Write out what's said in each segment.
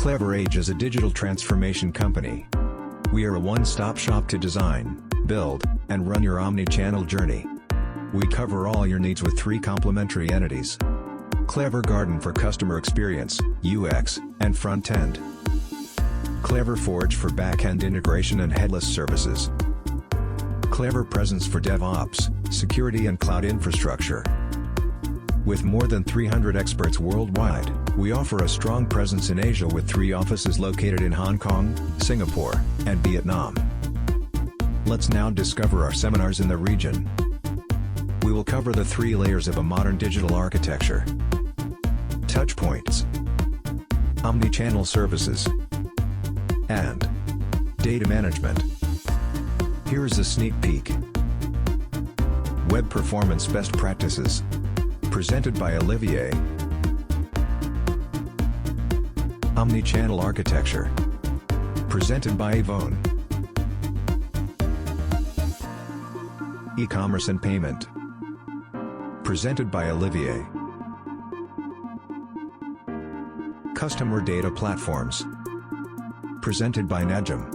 Clever Age is a digital transformation company. We are a one-stop shop to design, build, and run your omni-channel journey. We cover all your needs with 3 complementary entities. Clever Garden for customer experience, UX, and front-end. Clever Forge for back-end integration and headless services. Clever Presence for DevOps, security and cloud infrastructure. With more than 300 experts worldwide, we offer a strong presence in Asia with 3 offices located in Hong Kong, Singapore, and Vietnam. Let's now discover our seminars in the region. We will cover the 3 layers of a modern digital architecture. Touchpoints, omni-channel services, and data management. Here is a sneak peek. Web Performance Best Practices, presented by Olivier. Omni-channel Architecture, presented by Yvonne. E-commerce and Payment, presented by Olivier. Customer Data Platforms, presented by Najam.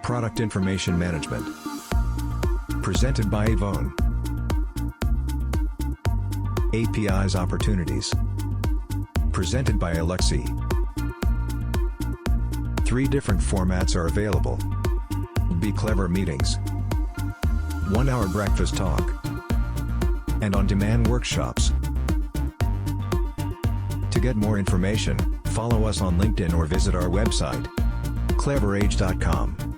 Product Information Management, presented by Yvonne. APIs Opportunities, presented by Alexi. 3 different formats are available. Be Clever Meetings, 1-hour breakfast talk, and on-demand workshops. To get more information, follow us on LinkedIn or visit our website, cleverage.com.